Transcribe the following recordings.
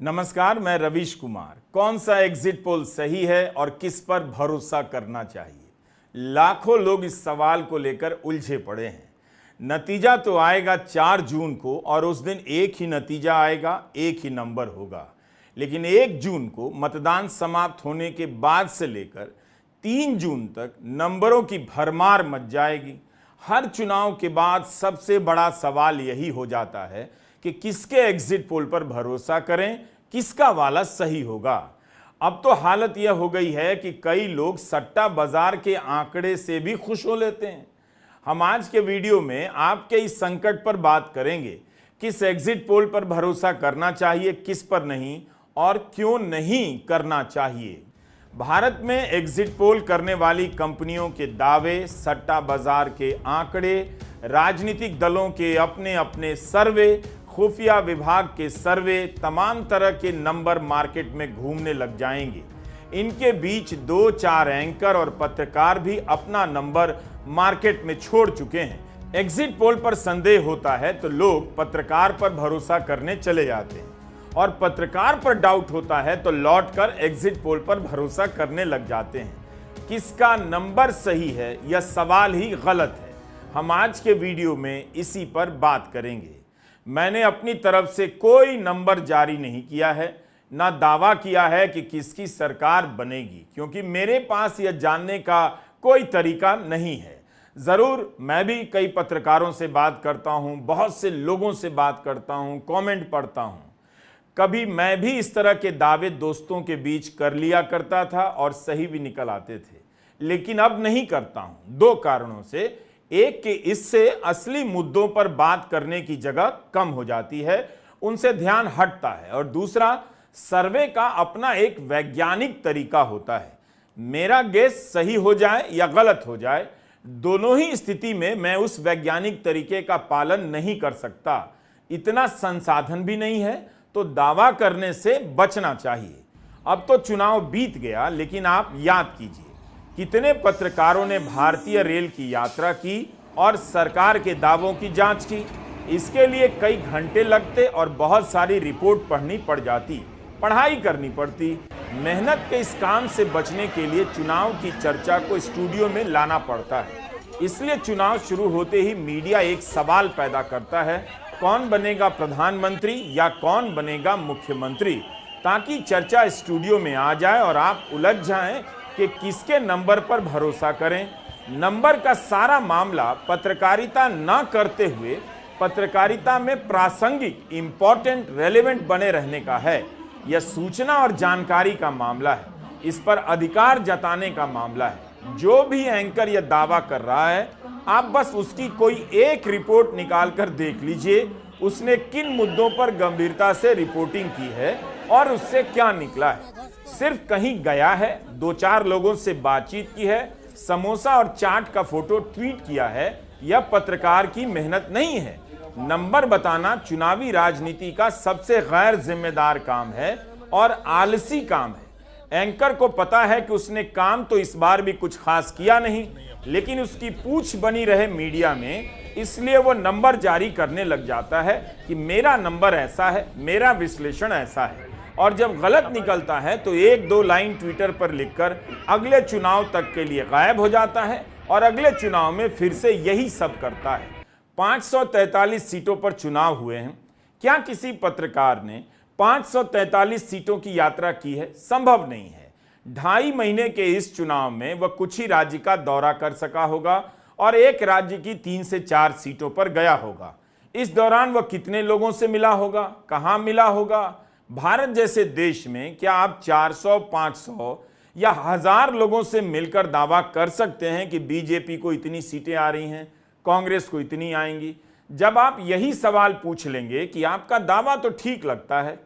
नमस्कार, मैं रवीश कुमार। कौन सा एग्जिट पोल सही है और किस पर भरोसा करना चाहिए? लाखों लोग इस सवाल को लेकर उलझे पड़े हैं। नतीजा तो आएगा 4 जून को और उस दिन एक ही नतीजा आएगा, एक ही नंबर होगा। लेकिन 1 जून को मतदान समाप्त होने के बाद से लेकर 3 जून तक नंबरों की भरमार मच जाएगी। हर चुनाव के बाद सबसे बड़ा सवाल यही हो जाता है कि किसके एग्जिट पोल पर भरोसा करें, किसका वाला सही होगा। अब तो हालत यह हो गई है कि कई लोग सट्टा बाजार के आंकड़े से भी खुश हो लेते हैं। हम आज के वीडियो में आपके इस संकट पर बात करेंगे, किस एग्जिट पोल पर भरोसा करना चाहिए, किस पर नहीं और क्यों नहीं करना चाहिए। भारत में एग्जिट पोल करने वाली कंपनियों के दावे, सट्टा बाजार के आंकड़े, राजनीतिक दलों के अपने अपने सर्वे, खुफिया विभाग के सर्वे, तमाम तरह के नंबर मार्केट में घूमने लग जाएंगे। इनके बीच 2-4 एंकर और पत्रकार भी अपना नंबर मार्केट में छोड़ चुके हैं। एग्जिट पोल पर संदेह होता है तो लोग पत्रकार पर भरोसा करने चले जाते हैं और पत्रकार पर डाउट होता है तो लौटकर एग्जिट पोल पर भरोसा करने लग जाते हैं। किसका नंबर सही है, यह सवाल ही गलत है। हम आज के वीडियो में इसी पर बात करेंगे। मैंने अपनी तरफ से कोई नंबर जारी नहीं किया है, ना दावा किया है कि किसकी सरकार बनेगी, क्योंकि मेरे पास यह जानने का कोई तरीका नहीं है। जरूर मैं भी कई पत्रकारों से बात करता हूं, बहुत से लोगों से बात करता हूं, कमेंट पढ़ता हूं। कभी मैं भी इस तरह के दावे दोस्तों के बीच कर लिया करता था और सही भी निकल आते थे, लेकिन अब नहीं करता हूं। 2 कारणों से। एक कि इससे असली मुद्दों पर बात करने की जगह कम हो जाती है, उनसे ध्यान हटता है, और दूसरा, सर्वे का अपना एक वैज्ञानिक तरीका होता है। मेरा गेस सही हो जाए या गलत हो जाए, दोनों ही स्थिति में मैं उस वैज्ञानिक तरीके का पालन नहीं कर सकता। इतना संसाधन भी नहीं है, तो दावा करने से बचना चाहिए। अब तो चुनाव बीत गया, लेकिन आप याद कीजिए कितने पत्रकारों ने भारतीय रेल की यात्रा की और सरकार के दावों की जांच की। इसके लिए कई घंटे लगते और बहुत सारी रिपोर्ट पढ़नी पड़ जाती, पढ़ाई करनी पड़ती। मेहनत के इस काम से बचने के लिए चुनाव की चर्चा को स्टूडियो में लाना पड़ता है। इसलिए चुनाव शुरू होते ही मीडिया एक सवाल पैदा करता है, कौन बनेगा प्रधानमंत्री या कौन बनेगा मुख्यमंत्री, ताकि चर्चा स्टूडियो में आ जाए और आप उलझ जाएं कि किसके नंबर पर भरोसा करें। नंबर का सारा मामला पत्रकारिता न करते हुए पत्रकारिता में प्रासंगिक, इंपॉर्टेंट, रेलेवेंट बने रहने का है। यह सूचना और जानकारी का मामला है, इस पर अधिकार जताने का मामला है। जो भी एंकर यह दावा कर रहा है, आप बस उसकी कोई एक रिपोर्ट निकाल कर देख लीजिए, उसने किन मुद्दों पर गंभीरता से रिपोर्टिंग की है और उससे क्या निकला है। सिर्फ कहीं गया है, 2-4 लोगों से बातचीत की है, समोसा और चाट का फोटो ट्वीट किया है, यह पत्रकार की मेहनत नहीं है। नंबर बताना चुनावी राजनीति का सबसे गैर जिम्मेदार काम है और आलसी काम है। एंकर को पता है कि उसने काम तो इस बार भी कुछ खास किया नहीं, लेकिन उसकी पूछ बनी रहे मीडिया में, इसलिए वो नंबर जारी करने लग जाता है कि मेरा नंबर ऐसा है, मेरा विश्लेषण ऐसा है। और जब गलत निकलता है तो 1-2 लाइन ट्विटर पर लिखकर अगले चुनाव तक के लिए गायब हो जाता है और अगले चुनाव में फिर से यही सब करता है। 543 सीटों पर चुनाव हुए हैं। क्या किसी पत्रकार ने 543 सीटों की यात्रा की है? संभव नहीं है। 2.5 महीने के इस चुनाव में वह कुछ ही राज्य का दौरा कर सका होगा और एक राज्य की 3 से 4 सीटों पर गया होगा। इस दौरान वह कितने लोगों से मिला होगा, कहां मिला होगा? भारत जैसे देश में क्या आप 400, 500 या 1000 लोगों से मिलकर दावा कर सकते हैं कि बीजेपी को इतनी सीटें आ रही हैं, कांग्रेस को इतनी आएंगी? जब आप यही सवाल पूछ लेंगे कि आपका दावा तो ठीक लगता है,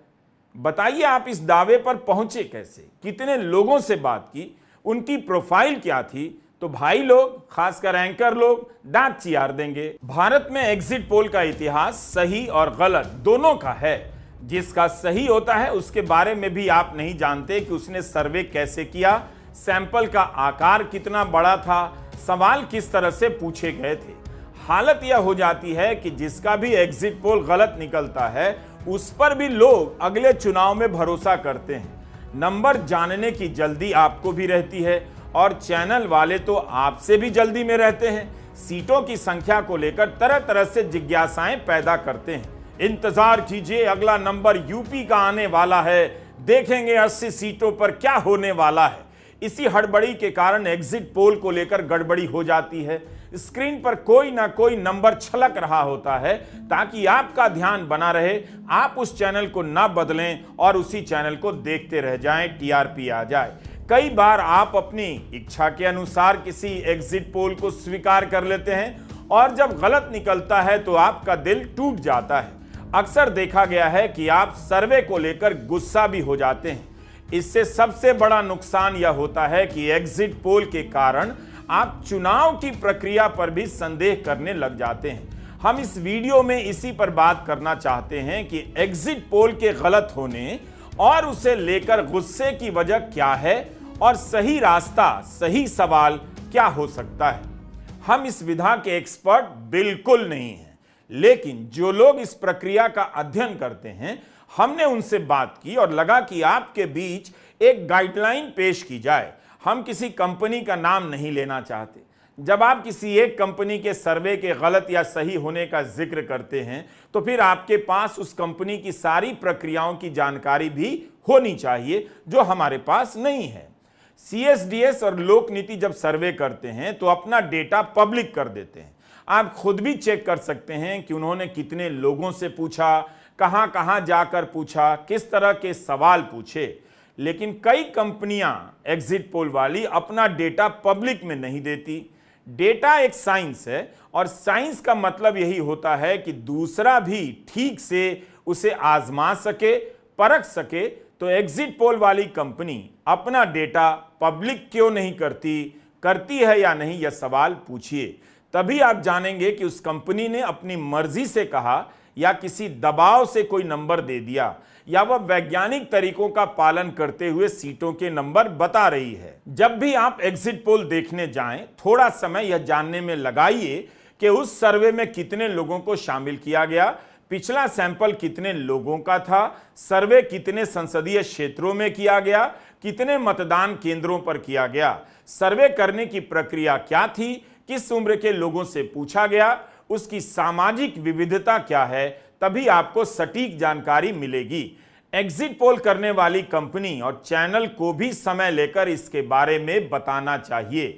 बताइए आप इस दावे पर पहुंचे कैसे, कितने लोगों से बात की, उनकी प्रोफाइल क्या थी, तो भाई लोग, खासकर एंकर लोग, दांत चियार देंगे। भारत में एग्जिट पोल का इतिहास सही और गलत दोनों का है। जिसका सही होता है उसके बारे में भी आप नहीं जानते कि उसने सर्वे कैसे किया, सैंपल का आकार कितना बड़ा था, सवाल किस तरह से पूछे गए थे। हालत यह हो जाती है कि जिसका भी एग्जिट पोल गलत निकलता है उस पर भी लोग अगले चुनाव में भरोसा करते हैं। नंबर जानने की जल्दी आपको भी रहती है और चैनल वाले तो आपसे भी जल्दी में रहते हैं। सीटों की संख्या को लेकर तरह तरह से जिज्ञासाएं पैदा करते हैं। इंतजार कीजिए, अगला नंबर यूपी का आने वाला है, देखेंगे 80 सीटों पर क्या होने वाला है। इसी हड़बड़ी के कारण एग्जिट पोल को लेकर गड़बड़ी हो जाती है। स्क्रीन पर कोई ना कोई नंबर छलक रहा होता है ताकि आपका ध्यान बना रहे, आप उस चैनल को ना बदलें और उसी चैनल को देखते रह जाएं, टीआरपी आ जाए। कई बार आप अपनी इच्छा के अनुसार किसी एग्जिट पोल को स्वीकार कर लेते हैं और जब गलत निकलता है तो आपका दिल टूट जाता है। अक्सर देखा गया है कि आप सर्वे को लेकर गुस्सा भी हो जाते हैं। इससे सबसे बड़ा नुकसान यह होता है कि एग्जिट पोल के कारण आप चुनाव की प्रक्रिया पर भी संदेह करने लग जाते हैं। हम इस वीडियो में इसी पर बात करना चाहते हैं कि एग्जिट पोल के गलत होने और उसे लेकर गुस्से की वजह क्या है और सही रास्ता, सही सवाल क्या हो सकता है। हम इस विधा के एक्सपर्ट बिल्कुल नहीं हैं, लेकिन जो लोग इस प्रक्रिया का अध्ययन करते हैं, हमने उनसे बात की और लगा कि आपके बीच एक गाइडलाइन पेश की जाए। हम किसी कंपनी का नाम नहीं लेना चाहते। जब आप किसी एक कंपनी के सर्वे के गलत या सही होने का जिक्र करते हैं तो फिर आपके पास उस कंपनी की सारी प्रक्रियाओं की जानकारी भी होनी चाहिए, जो हमारे पास नहीं है। सीएसडीएस और लोक नीति जब सर्वे करते हैं तो अपना डेटा पब्लिक कर देते हैं। आप खुद भी चेक कर सकते हैं कि उन्होंने कितने लोगों से पूछा, कहां कहां जाकर पूछा, किस तरह के सवाल पूछे। लेकिन कई कंपनियां एग्जिट पोल वाली अपना डेटा पब्लिक में नहीं देती। डेटा एक साइंस है और साइंस का मतलब यही होता है कि दूसरा भी ठीक से उसे आजमा सके, परख सके। तो एग्जिट पोल वाली कंपनी अपना डेटा पब्लिक क्यों नहीं करती है या नहीं, यह सवाल पूछिए। तभी आप जानेंगे कि उस कंपनी ने अपनी मर्जी से कहा या किसी दबाव से कोई नंबर दे दिया, या वह वैज्ञानिक तरीकों का पालन करते हुए सीटों के नंबर बता रही है। जब भी आप एग्जिट पोल देखने जाएं, थोड़ा समय यह जानने में लगाइए कि उस सर्वे में कितने लोगों को शामिल किया गया, पिछला सैंपल कितने लोगों का था, सर्वे कितने संसदीय क्षेत्रों में किया गया, कितने मतदान केंद्रों पर किया गया, सर्वे करने की प्रक्रिया क्या थी, किस उम्र के लोगों से पूछा गया, उसकी सामाजिक विविधता क्या है। तभी आपको सटीक जानकारी मिलेगी। एग्जिट पोल करने वाली कंपनी और चैनल को भी समय लेकर इसके बारे में बताना चाहिए।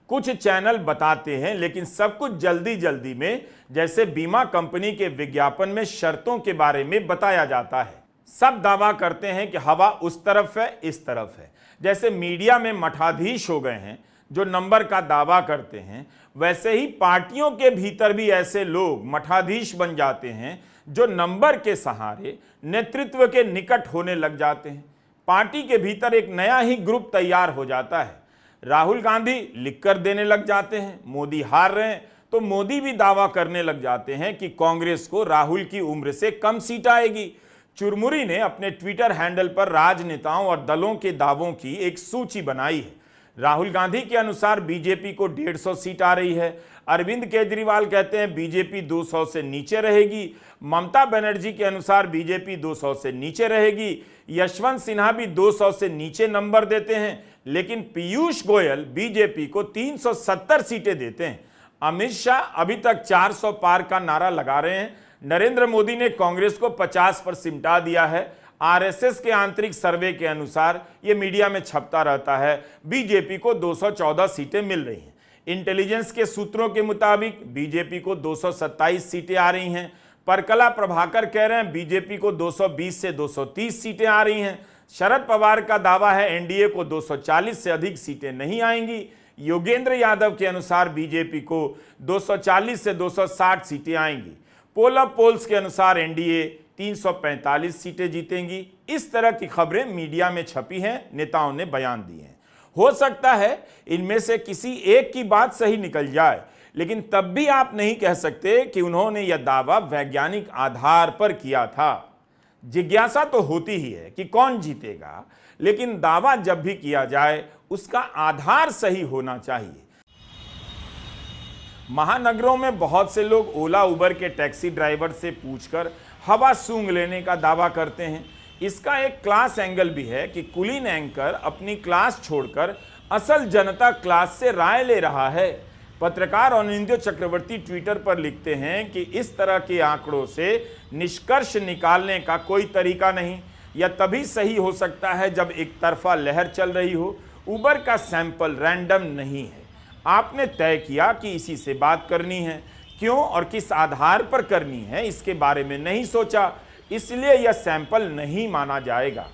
कुछ चैनल बताते हैं, लेकिन सब कुछ जल्दी जल्दी में, जैसे बीमा कंपनी के विज्ञापन में शर्तों के बारे में बताया जाता है। सब दावा करते हैं कि हवा उस तरफ है, इस तरफ है। जैसे मीडिया में मठाधीश हो गए हैं जो नंबर का दावा करते हैं, वैसे ही पार्टियों के भीतर भी ऐसे लोग मठाधीश बन जाते हैं जो नंबर के सहारे नेतृत्व के निकट होने लग जाते हैं। पार्टी के भीतर एक नया ही ग्रुप तैयार हो जाता है। राहुल गांधी लिखकर देने लग जाते हैं, मोदी हार रहे हैं तो मोदी भी दावा करने लग जाते हैं कि कांग्रेस को राहुल की उम्र से कम सीट आएगी। चुरमुरी ने अपने ट्विटर हैंडल पर राजनेताओं और दलों के दावों की एक सूची बनाई है। राहुल गांधी के अनुसार बीजेपी को 150 सीट आ रही है। अरविंद केजरीवाल कहते हैं बीजेपी 200 से नीचे रहेगी। ममता बनर्जी के अनुसार बीजेपी 200 से नीचे रहेगी। यशवंत सिन्हा भी 200 से नीचे नंबर देते हैं, लेकिन पीयूष गोयल बीजेपी को 370 सीटें देते हैं। अमित शाह अभी तक 400 पार का नारा लगा रहे हैं। नरेंद्र मोदी ने कांग्रेस को 50 पर सिमटा दिया है। आरएसएस के आंतरिक सर्वे के अनुसार, यह मीडिया में छपता रहता है, बीजेपी को 214 सीटें मिल रही हैं। इंटेलिजेंस के सूत्रों के मुताबिक बीजेपी को 227 सीटें आ रही हैं। परकला प्रभाकर कह रहे हैं बीजेपी को 220 से 230 सीटें आ रही हैं। शरद पवार का दावा है एनडीए को 240 से अधिक सीटें नहीं आएंगी। योगेंद्र यादव के अनुसार बीजेपी को 240 से 260 सीटें आएंगी। पोल पोल्स के अनुसार एनडीए 345 सीटें जीतेंगी। इस तरह की खबरें मीडिया में छपी हैं, नेताओं ने बयान दिए हैं। हो सकता है इनमें से किसी एक की बात सही निकल जाए, लेकिन तब भी आप नहीं कह सकते कि उन्होंने यह दावा वैज्ञानिक आधार पर किया था। जिज्ञासा तो होती ही है कि कौन जीतेगा, लेकिन दावा जब भी किया जाए उसका आधार सही होना चाहिए। महानगरों में बहुत से लोग ओला उबर के टैक्सी ड्राइवर से पूछकर हवा सूंघ लेने का दावा करते हैं। इसका एक क्लास एंगल भी है कि कुलीन एंकर अपनी क्लास छोड़कर असल जनता क्लास से राय ले रहा है। पत्रकार अनिंद्य चक्रवर्ती ट्विटर पर लिखते हैं कि इस तरह के आंकड़ों से निष्कर्ष निकालने का कोई तरीका नहीं। यह तभी सही हो सकता है जब एक तरफा लहर चल रही हो। उबर का सैंपल रैंडम नहीं है। आपने तय किया कि इसी से बात करनी है, क्यों और किस आधार पर करनी है इसके बारे में नहीं सोचा, इसलिए यह सैंपल नहीं माना जाएगा।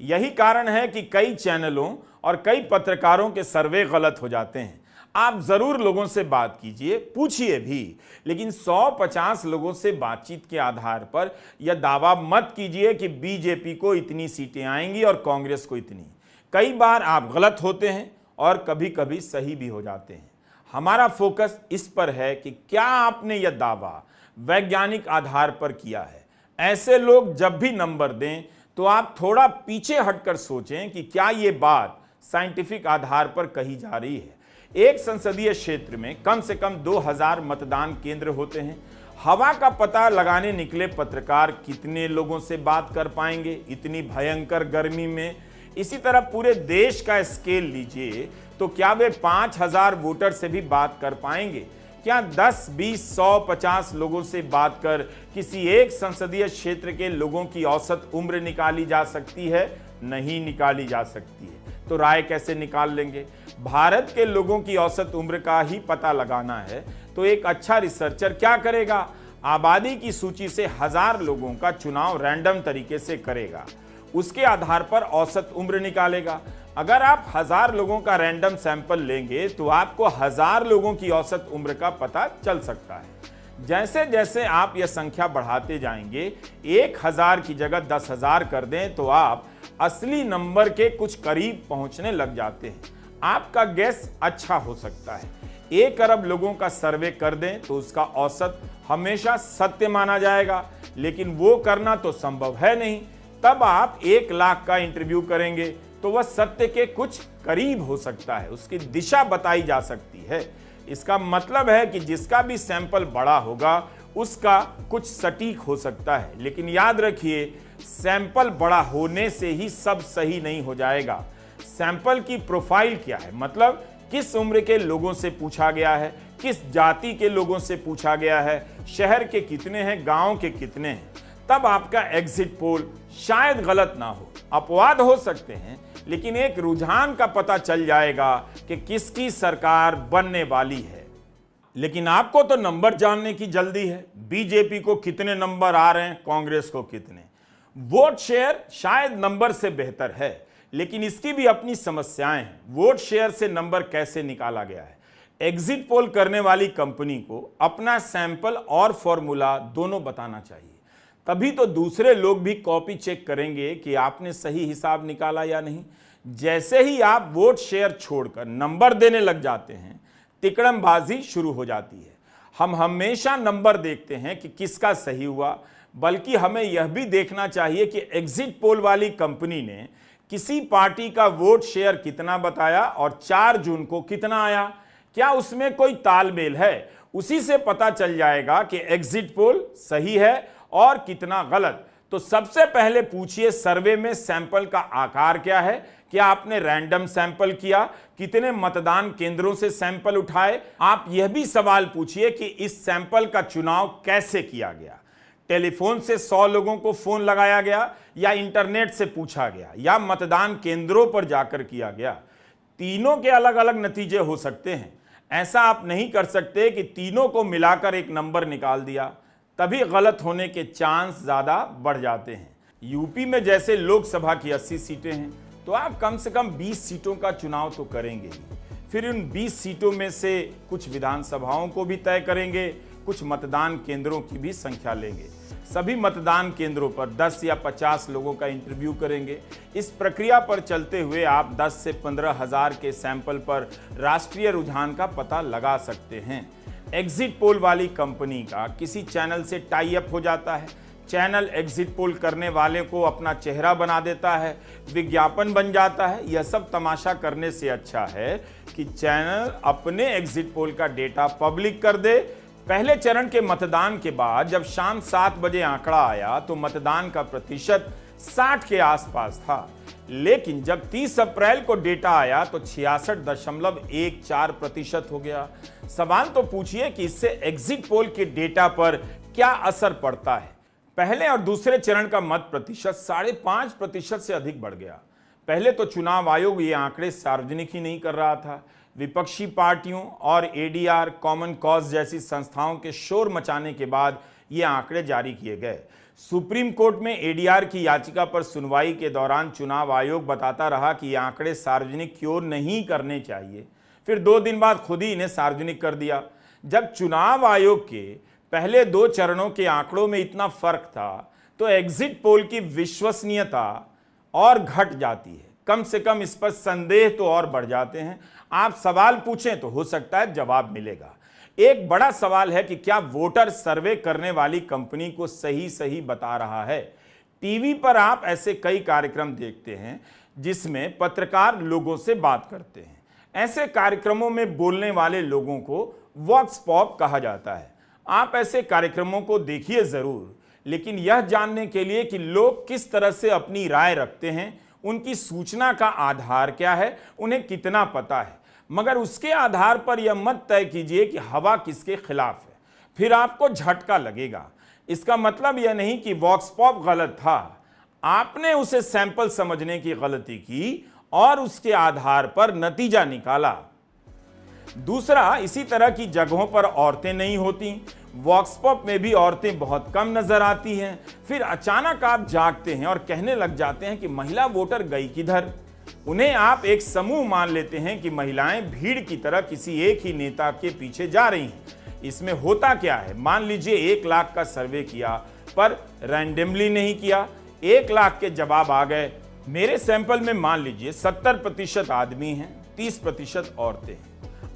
यही कारण है कि कई चैनलों और कई पत्रकारों के सर्वे गलत हो जाते हैं। आप जरूर लोगों से बात कीजिए, पूछिए भी, लेकिन 150 लोगों से बातचीत के आधार पर यह दावा मत कीजिए कि बीजेपी को इतनी सीटें आएंगी और कांग्रेस को इतनी। कई बार आप गलत होते हैं और कभी कभी सही भी हो जाते हैं। हमारा फोकस इस पर है कि क्या आपने यह दावा वैज्ञानिक आधार पर किया है। ऐसे लोग जब भी नंबर दें तो आप थोड़ा पीछे हटकर सोचें कि क्या यह बात साइंटिफिक आधार पर कही जा रही है। एक संसदीय क्षेत्र में कम से कम 2000 मतदान केंद्र होते हैं। हवा का पता लगाने निकले पत्रकार कितने लोगों से बात कर पाएंगे इतनी भयंकर गर्मी में। इसी तरह पूरे देश का स्केल लीजिए तो क्या वे 5000 वोटर से भी बात कर पाएंगे? क्या 10, 20, 100, 50 लोगों से बात कर किसी एक संसदीय क्षेत्र के लोगों की औसत उम्र निकाली जा सकती है? नहीं निकाली जा सकती है। तो राय कैसे निकाल लेंगे? भारत के लोगों की औसत उम्र का ही पता लगाना है तो एक अच्छा रिसर्चर क्या करेगा? आबादी की सूची से 1000 लोगों का चुनाव रैंडम तरीके से करेगा, उसके आधार पर औसत उम्र निकालेगा। अगर आप 1000 लोगों का रैंडम सैंपल लेंगे तो आपको 1000 लोगों की औसत उम्र का पता चल सकता है। जैसे जैसे आप यह संख्या बढ़ाते जाएंगे, 1000 की जगह 10,000 कर दें तो आप असली नंबर के कुछ करीब पहुंचने लग जाते हैं। आपका गैस अच्छा हो सकता है। 1 अरब लोगों का सर्वे कर दें तो उसका औसत हमेशा सत्य माना जाएगा, लेकिन वो करना तो संभव है नहीं। तब आप 1 लाख का इंटरव्यू करेंगे तो वह सत्य के कुछ करीब हो सकता है, उसकी दिशा बताई जा सकती है। इसका मतलब है कि जिसका भी सैंपल बड़ा होगा उसका कुछ सटीक हो सकता है। लेकिन याद रखिए, सैंपल बड़ा होने से ही सब सही नहीं हो जाएगा। सैंपल की प्रोफाइल क्या है, मतलब किस उम्र के लोगों से पूछा गया है, किस जाति के लोगों से पूछा गया है, शहर के कितने हैं, गांव के कितने हैं। तब आपका एग्जिट पोल शायद गलत ना हो, अपवाद हो सकते हैं, लेकिन एक रुझान का पता चल जाएगा कि किसकी सरकार बनने वाली है। लेकिन आपको तो नंबर जानने की जल्दी है। बीजेपी को कितने नंबर आ रहे हैं, कांग्रेस को कितने। वोट शेयर शायद नंबर से बेहतर है, लेकिन इसकी भी अपनी समस्याएं हैं। वोट शेयर से नंबर कैसे निकाला गया है? एग्जिट पोल करने वाली कंपनी को अपना सैंपल और फॉर्मूला दोनों बताना चाहिए, तभी तो दूसरे लोग भी कॉपी चेक करेंगे कि आपने सही हिसाब निकाला या नहीं। जैसे ही आप वोट शेयर छोड़कर नंबर देने लग जाते हैं, तिकड़मबाजी शुरू हो जाती है। हम हमेशा नंबर देखते हैं कि किसका सही हुआ, बल्कि हमें यह भी देखना चाहिए कि एग्जिट पोल वाली कंपनी ने किसी पार्टी का वोट शेयर कितना बताया और 4 जून को कितना आया। क्या उसमें कोई तालमेल है? उसी से पता चल जाएगा कि एग्जिट पोल सही है और कितना गलत। तो सबसे पहले पूछिए, सर्वे में सैंपल का आकार क्या है? क्या आपने रैंडम सैंपल किया? कितने मतदान केंद्रों से सैंपल उठाए? आप यह भी सवाल पूछिए कि इस सैंपल का चुनाव कैसे किया गया। टेलीफोन से 100 लोगों को फोन लगाया गया, या इंटरनेट से पूछा गया, या मतदान केंद्रों पर जाकर किया गया। तीनों के अलग अलग नतीजे हो सकते हैं। ऐसा आप नहीं कर सकते कि तीनों को मिलाकर एक नंबर निकाल दिया, तभी गलत होने के चांस ज्यादा बढ़ जाते हैं। यूपी में जैसे लोकसभा की 80 सीटें हैं, तो आप कम से कम 20 सीटों का चुनाव तो करेंगे ही। फिर उन 20 सीटों में से कुछ विधानसभाओं को भी तय करेंगे, कुछ मतदान केंद्रों की भी संख्या लेंगे। सभी मतदान केंद्रों पर 10 या 50 लोगों का इंटरव्यू करेंगे। इस प्रक्रिया पर चलते हुए आप 10 से 15 हजार के सैंपल पर राष्ट्रीय रुझान का पता लगा सकते हैं। एग्जिट पोल वाली कंपनी का किसी चैनल से टाई अप हो जाता है, चैनल एग्जिट पोल करने वाले को अपना चेहरा बना देता है, विज्ञापन बन जाता है। यह सब तमाशा करने से अच्छा है कि चैनल अपने एग्जिट पोल का डेटा पब्लिक कर दे, पहले चरण के मतदान के बाद जब शाम 7 बजे आंकड़ा आया तो मतदान का प्रतिशत 60 के आसपास था, लेकिन जब 30 अप्रैल को डेटा आया तो 66.14% हो गया। सवाल तो पूछिए कि इससे एग्जिट पोल के डेटा पर क्या असर पड़ता है। पहले और दूसरे चरण का मत प्रतिशत 5.5% से अधिक बढ़ गया। पहले तो चुनाव आयोग ये आंकड़े सार्वजनिक ही नहीं कर रहा था। विपक्षी पार्टियों और एडीआर, कॉमन कॉज जैसी संस्थाओं के शोर मचाने के बाद ये आंकड़े जारी किए गए। सुप्रीम कोर्ट में एडीआर की याचिका पर सुनवाई के दौरान चुनाव आयोग बताता रहा कि ये आंकड़े सार्वजनिक क्यों नहीं करने चाहिए। फिर 2 दिन बाद खुद ही इन्हें सार्वजनिक कर दिया। जब चुनाव आयोग के पहले 2 चरणों के आंकड़ों में इतना फर्क था तो एग्जिट पोल की विश्वसनीयता और घट जाती है। कम से कम इस पर संदेह तो और बढ़ जाते हैं। आप सवाल पूछें तो हो सकता है जवाब मिलेगा। एक बड़ा सवाल है कि क्या वोटर सर्वे करने वाली कंपनी को सही बता रहा है। टीवी पर आप ऐसे कई कार्यक्रम देखते हैं जिसमें पत्रकार लोगों से बात करते हैं। ऐसे कार्यक्रमों में बोलने वाले लोगों को वॉक्स पॉप कहा जाता है। आप ऐसे कार्यक्रमों को देखिए जरूर, लेकिन यह जानने के लिए कि लोग किस तरह से अपनी राय रखते हैं, उनकी सूचना का आधार क्या है, उन्हें कितना पता है, मगर उसके आधार पर यह मत तय कीजिए कि हवा किसके खिलाफ है। फिर आपको झटका लगेगा। इसका मतलब यह नहीं कि वॉक्स पॉप गलत था, आपने उसे सैंपल समझने की गलती की और उसके आधार पर नतीजा निकाला। दूसरा, इसी तरह की जगहों पर औरतें नहीं होती। वॉक्स पॉप में भी औरतें बहुत कम नजर आती हैं। फिर अचानक आप जागते हैं और कहने लग जाते हैं कि महिला वोटर गई किधर। उन्हें आप एक समूह मान लेते हैं कि महिलाएं भीड़ की तरह किसी एक ही नेता के पीछे जा रही हैं। इसमें होता क्या है, मान लीजिए 1 लाख का सर्वे किया पर रैंडमली नहीं किया, 1 लाख के जवाब आ गए। मेरे सैंपल में मान लीजिए 70% आदमी हैं, 30% औरतें हैं।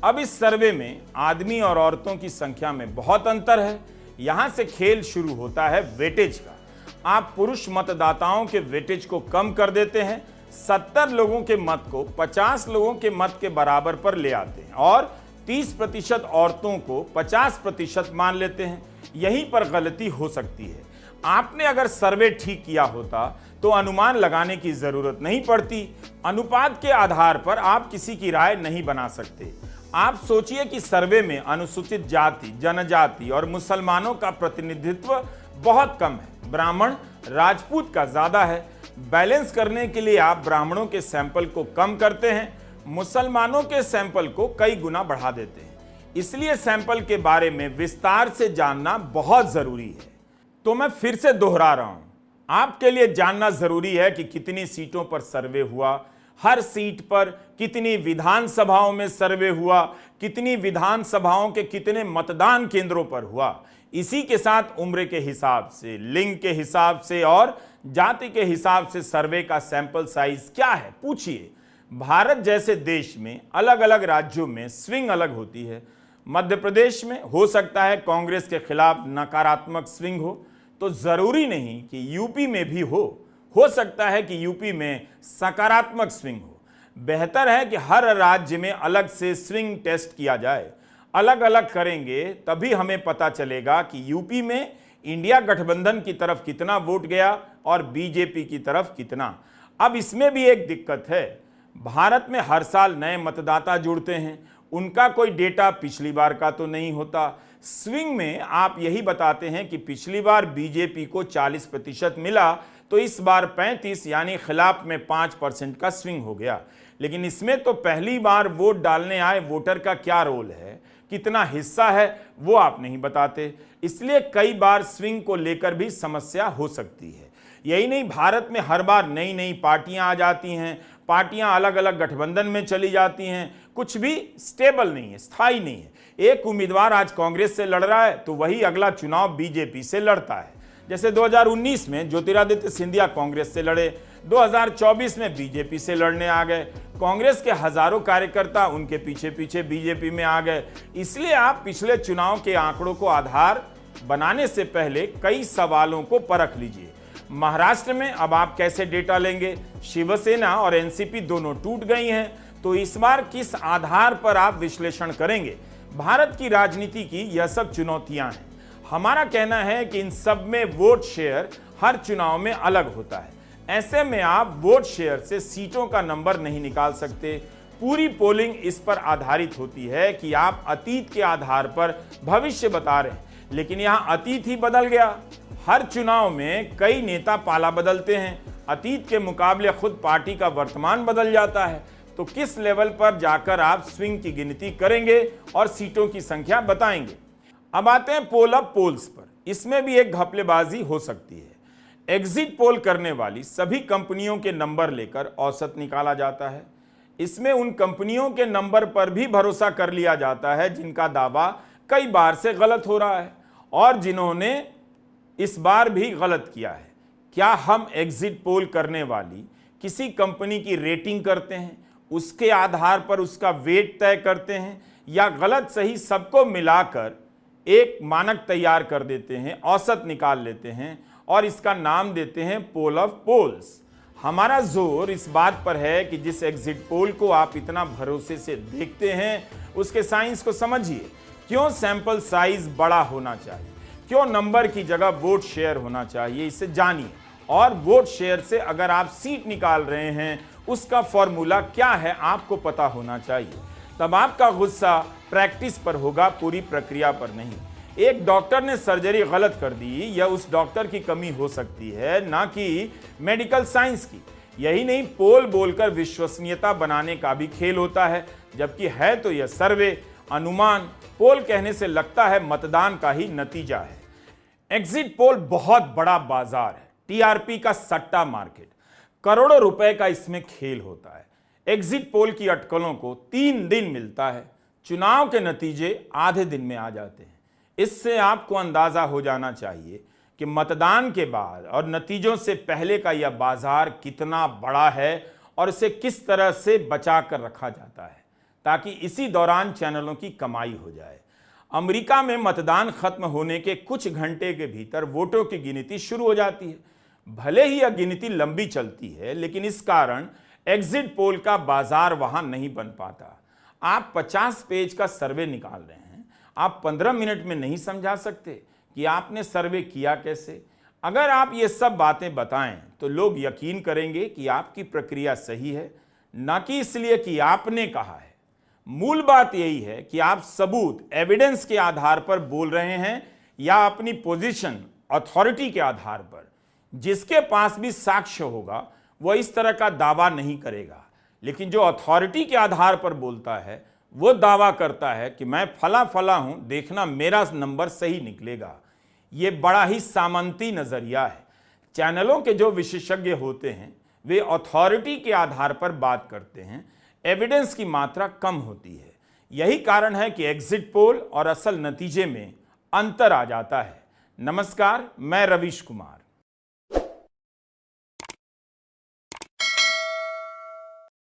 अब इस सर्वे में आदमी और औरतों की संख्या में बहुत अंतर है। यहां से खेल शुरू होता है वेटेज का। आप पुरुष मतदाताओं के वेटेज को कम कर देते हैं, 70 लोगों के मत को 50 लोगों के मत के बराबर पर ले आते हैं और 30% औरतों को 50% मान लेते हैं। यहीं पर गलती हो सकती है। आपने अगर सर्वे ठीक किया होता तो अनुमान लगाने की जरूरत नहीं पड़ती। अनुपात के आधार पर आप किसी की राय नहीं बना सकते। आप सोचिए कि सर्वे में अनुसूचित जाति, जनजाति और मुसलमानों का प्रतिनिधित्व बहुत कम है, ब्राह्मण, राजपूत का ज्यादा है। बैलेंस करने के लिए आप ब्राह्मणों के सैंपल को कम करते हैं, मुसलमानों के सैंपल को कई गुना बढ़ा देते हैं। इसलिए सैंपल के बारे में विस्तार से जानना बहुत जरूरी है। तो मैं फिर से दोहरा रहा हूं, आपके लिए जानना जरूरी है कि कितनी सीटों पर सर्वे हुआ, हर सीट पर कितनी विधानसभाओं में सर्वे हुआ, कितनी विधानसभाओं के कितने मतदान केंद्रों पर हुआ। इसी के साथ उम्र के हिसाब से, लिंग के हिसाब से और जाति के हिसाब से सर्वे का सैंपल साइज क्या है पूछिए। भारत जैसे देश में अलग अलग राज्यों में स्विंग अलग होती है। मध्य प्रदेश में हो सकता है कांग्रेस के खिलाफ नकारात्मक स्विंग हो, तो जरूरी नहीं कि यूपी में भी हो सकता है कि यूपी में सकारात्मक स्विंग हो। बेहतर है कि हर राज्य में अलग से स्विंग टेस्ट किया जाए। अलग अलग करेंगे तभी हमें पता चलेगा कि यूपी में इंडिया गठबंधन की तरफ कितना वोट गया और बीजेपी की तरफ कितना। अब इसमें भी एक दिक्कत है, भारत में हर साल नए मतदाता जुड़ते हैं, उनका कोई डेटा पिछली बार का तो नहीं होता। स्विंग में आप यही बताते हैं कि पिछली बार बीजेपी को 40% मिला तो इस बार 35 यानी खिलाफ में 5% का स्विंग हो गया। लेकिन इसमें तो पहली बार वोट डालने आए वोटर का क्या रोल है, कितना हिस्सा है, वो आप नहीं बताते। इसलिए कई बार स्विंग को लेकर भी समस्या हो सकती है। यही नहीं, भारत में हर बार नई नई पार्टियां आ जाती हैं, पार्टियां अलग अलग गठबंधन में चली जाती हैं, कुछ भी स्टेबल नहीं है, स्थायी नहीं है। एक उम्मीदवार आज कांग्रेस से लड़ रहा है तो वही अगला चुनाव बीजेपी से लड़ता है। जैसे 2019 में ज्योतिरादित्य सिंधिया कांग्रेस से लड़े, 2024 में बीजेपी से लड़ने आ गए। कांग्रेस के हजारों कार्यकर्ता उनके पीछे पीछे बीजेपी में आ गए। इसलिए आप पिछले चुनाव के आंकड़ों को आधार बनाने से पहले कई सवालों को परख लीजिए। महाराष्ट्र में अब आप कैसे डेटा लेंगे? शिवसेना और एनसीपी दोनों टूट गई हैं, तो इस बार किस आधार पर आप विश्लेषण करेंगे? भारत की राजनीति की यह सब चुनौतियां हैं। हमारा कहना है कि इन सब में वोट शेयर हर चुनाव में अलग होता है। ऐसे में आप वोट शेयर से सीटों का नंबर नहीं निकाल सकते। पूरी पोलिंग इस पर आधारित होती है कि आप अतीत के आधार पर भविष्य बता रहे हैं, लेकिन यहां अतीत ही बदल गया। हर चुनाव में कई नेता पाला बदलते हैं। अतीत के मुकाबले खुद पार्टी का वर्तमान बदल जाता है। तो किस लेवल पर जाकर आप स्विंग की गिनती करेंगे और सीटों की संख्या बताएंगे। अब आते हैं पोल अप पोल्स पर। इसमें भी एक घपलेबाजी हो सकती है। एग्जिट पोल करने वाली सभी कंपनियों के नंबर लेकर औसत निकाला जाता है। इसमें उन कंपनियों के नंबर पर भी भरोसा कर लिया जाता है जिनका दावा कई बार से गलत हो रहा है और जिन्होंने इस बार भी गलत किया है। क्या हम एग्जिट पोल करने वाली किसी कंपनी की रेटिंग करते हैं, उसके आधार पर उसका वेट तय करते हैं, या गलत सही सबको मिलाकर एक मानक तैयार कर देते हैं, औसत निकाल लेते हैं और इसका नाम देते हैं पोल ऑफ पोल्स। हमारा जोर इस बात पर है कि जिस एग्जिट पोल को आप इतना भरोसे से देखते हैं उसके साइंस को समझिए। क्यों सैंपल साइज बड़ा होना चाहिए, क्यों नंबर की जगह वोट शेयर होना चाहिए, इसे जानिए। और वोट शेयर से अगर आप सीट निकाल रहे हैं उसका फॉर्मूला क्या है आपको पता होना चाहिए। तब आपका गुस्सा प्रैक्टिस पर होगा, पूरी प्रक्रिया पर नहीं। एक डॉक्टर ने सर्जरी गलत कर दी, यह उस डॉक्टर की कमी हो सकती है, ना कि मेडिकल साइंस की। यही नहीं, पोल बोलकर विश्वसनीयता बनाने का भी खेल होता है, जबकि है तो यह सर्वे, अनुमान। पोल कहने से लगता है मतदान का ही नतीजा है। एग्जिट पोल बहुत बड़ा बाजार है, टीआरपी का सट्टा मार्केट। करोड़ों रुपए का इसमें खेल होता है। एग्जिट पोल की अटकलों को 3 दिन मिलता है। चुनाव के नतीजे आधे दिन में आ जाते हैं। इससे आपको अंदाजा हो जाना चाहिए कि मतदान के बाद और नतीजों से पहले का यह बाजार कितना बड़ा है और इसे किस तरह से बचा कर रखा जाता है ताकि इसी दौरान चैनलों की कमाई हो जाए। अमेरिका में मतदान खत्म होने के कुछ घंटे के भीतर वोटों की गिनती शुरू हो जाती है। भले ही यह गिनती लंबी चलती है, लेकिन इस कारण एग्जिट पोल का बाजार वहां नहीं बन पाता। आप 50 पेज का सर्वे निकाल रहे हैं, आप 15 मिनट में नहीं समझा सकते कि आपने सर्वे किया कैसे। अगर आप ये सब बातें बताएं तो लोग यकीन करेंगे कि आपकी प्रक्रिया सही है, ना कि इसलिए कि आपने कहा है। मूल बात यही है कि आप सबूत, एविडेंस के आधार पर बोल रहे हैं या अपनी पोजीशन, अथॉरिटी के आधार पर। जिसके पास भी साक्ष्य होगा वह इस तरह का दावा नहीं करेगा, लेकिन जो अथॉरिटी के आधार पर बोलता है वो दावा करता है कि मैं फला फला हूं, देखना मेरा नंबर सही निकलेगा। ये बड़ा ही सामंती नजरिया है। चैनलों के जो विशेषज्ञ होते हैं वे अथॉरिटी के आधार पर बात करते हैं, एविडेंस की मात्रा कम होती है। यही कारण है कि एग्जिट पोल और असल नतीजे में अंतर आ जाता है। नमस्कार, मैं रवीश कुमार।